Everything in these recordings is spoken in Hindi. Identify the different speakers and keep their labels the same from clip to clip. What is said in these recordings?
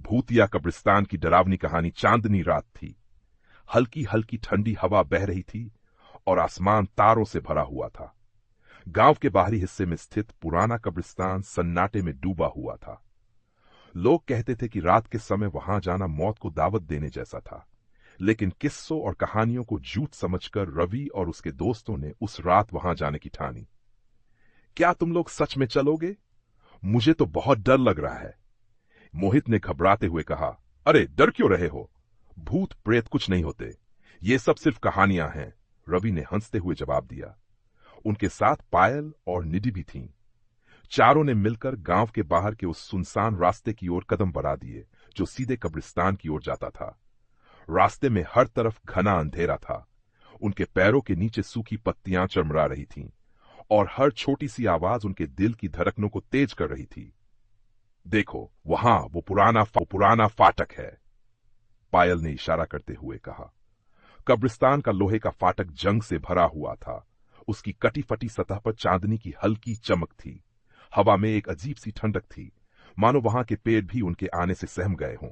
Speaker 1: भूतिया कब्रिस्तान की डरावनी कहानी चांदनी रात थी। हल्की हल्की ठंडी हवा बह रही थी और आसमान तारों से भरा हुआ था। गांव के बाहरी हिस्से में स्थित पुराना कब्रिस्तान सन्नाटे में डूबा हुआ था। लोग कहते थे कि रात के समय वहां जाना मौत को दावत देने जैसा था, लेकिन किस्सों और कहानियों को झूठ समझकर रवि और उसके दोस्तों ने उस रात वहां जाने की ठानी। क्या तुम लोग सच में चलोगे? मुझे तो बहुत डर लग रहा है, मोहित ने घबराते हुए कहा। अरे डर क्यों रहे हो? भूत प्रेत कुछ नहीं होते, ये सब सिर्फ कहानियां हैं, रवि ने हंसते हुए जवाब दिया। उनके साथ पायल और निधि भी थीं। चारों ने मिलकर गांव के बाहर के उस सुनसान रास्ते की ओर कदम बढ़ा दिए जो सीधे कब्रिस्तान की ओर जाता था। रास्ते में हर तरफ घना अंधेरा था। उनके पैरों के नीचे सूखी पत्तियां चरमरा रही थीं और हर छोटी सी आवाज उनके दिल की धड़कनों को तेज कर रही थी। देखो, वहां वो पुराना फाटक है, पायल ने इशारा करते हुए कहा। कब्रिस्तान का लोहे का फाटक जंग से भरा हुआ था। उसकी कटी फटी सतह पर चांदनी की हल्की चमक थी। हवा में एक अजीब सी ठंडक थी, मानो वहां के पेड़ भी उनके आने से सहम गए हों।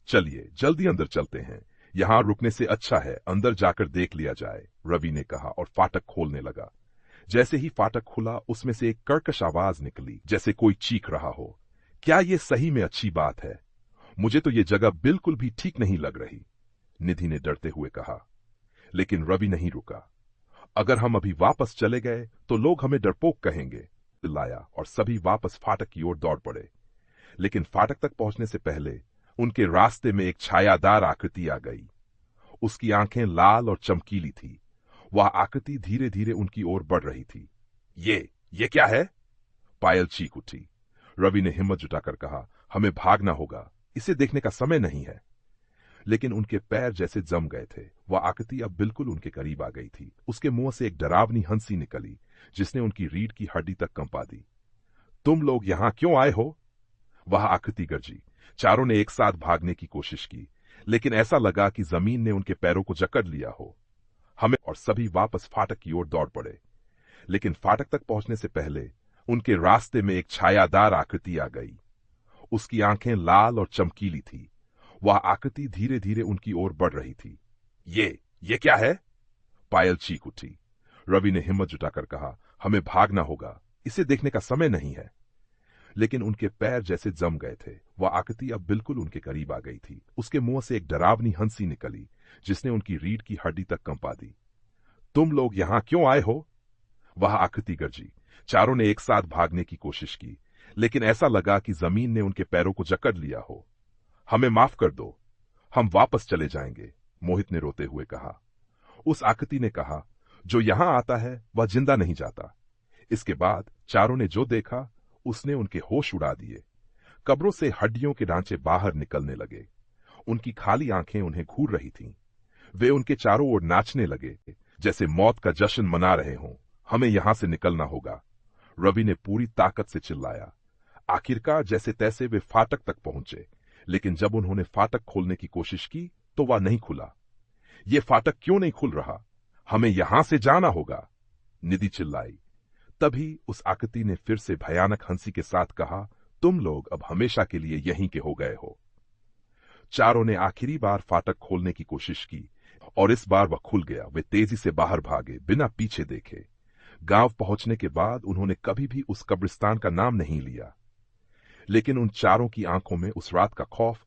Speaker 1: चलिए जल्दी अंदर चलते हैं, यहां रुकने से अच्छा है अंदर जाकर देख लिया जाए, रवि ने कहा और फाटक खोलने लगा। जैसे ही फाटक खुला उसमें से एक कर्कश आवाज निकली, जैसे कोई चीख रहा हो। क्या ये सही में अच्छी बात है? मुझे तो ये जगह बिल्कुल भी ठीक नहीं लग रही, निधि ने डरते हुए कहा। लेकिन रवि नहीं रुका। अगर हम अभी वापस चले गए तो लोग हमें डरपोक कहेंगे, चिल्लाया और सभी वापस फाटक की ओर दौड़ पड़े। लेकिन फाटक तक पहुंचने से पहले उनके रास्ते में एक छायादार आकृति आ गई। उसकी आंखें लाल और चमकीली थी। वह आकृति धीरे धीरे उनकी ओर बढ़ रही थी। ये क्या है? पायल चीख उठी। रवि ने हिम्मत जुटाकर कहा, हमें भागना होगा, इसे देखने का समय नहीं है। लेकिन उनके पैर जैसे जम गए थे। वह आकृति अब बिल्कुल उनके करीब आ गई थी। उसके मुंह से एक डरावनी हंसी निकली जिसने उनकी रीढ़ की हड्डी तक कंपा दी। तुम लोग यहां क्यों आए हो? वह आकृति गरजी। चारों ने एक साथ भागने की कोशिश की, लेकिन ऐसा लगा कि जमीन ने उनके पैरों को जकड़ लिया हो। हमें और सभी वापस फाटक की ओर दौड़ पड़े। लेकिन फाटक तक पहुंचने से पहले उनके रास्ते में एक छायादार आकृति आ गई। उसकी आंखें लाल और चमकीली थी। वह आकृति धीरे धीरे उनकी ओर बढ़ रही थी। ये क्या है? पायल चीख उठी। रवि ने हिम्मत जुटाकर कहा, हमें भागना होगा, इसे देखने का समय नहीं है। लेकिन उनके पैर जैसे जम गए थे। वह आकृति अब बिल्कुल उनके करीब आ गई थी। उसके मुंह से एक डरावनी हंसी निकली जिसने उनकी रीढ़ की हड्डी तक कंपा दी। तुम लोग यहां क्यों आए हो? वह आकृति गरजी। चारों ने एक साथ भागने की कोशिश की, लेकिन ऐसा लगा कि जमीन ने उनके पैरों को जकड़ लिया हो। हमें माफ कर दो, हम वापस चले जाएंगे, मोहित ने रोते हुए कहा। उस आकृति ने कहा, जो यहां आता है वह जिंदा नहीं जाता। इसके बाद चारों ने जो देखा उसने उनके होश उड़ा दिए। कब्रों से हड्डियों के ढांचे बाहर निकलने लगे। उनकी खाली आंखें उन्हें घूर रही थीं। वे उनके चारों ओर नाचने लगे जैसे मौत का जश्न मना रहे हों। हमें यहां से निकलना होगा, रवि ने पूरी ताकत से चिल्लाया। आखिरकार जैसे तैसे वे फाटक तक पहुंचे, लेकिन जब उन्होंने फाटक खोलने की कोशिश की तो वह नहीं खुला। ये फाटक क्यों नहीं खुल रहा? हमें यहां से जाना होगा, निधि चिल्लाई। तभी उस आकृति ने फिर से भयानक हंसी के साथ कहा, तुम लोग अब हमेशा के लिए यहीं के हो गए हो। चारों ने आखिरी बार फाटक खोलने की कोशिश की और इस बार वह खुल गया। वे तेजी से बाहर भागे बिना पीछे देखे। गांव पहुंचने के बाद उन्होंने कभी भी उस कब्रिस्तान का नाम नहीं लिया। लेकिन उन चारों की आंखों में उस रात का खौफ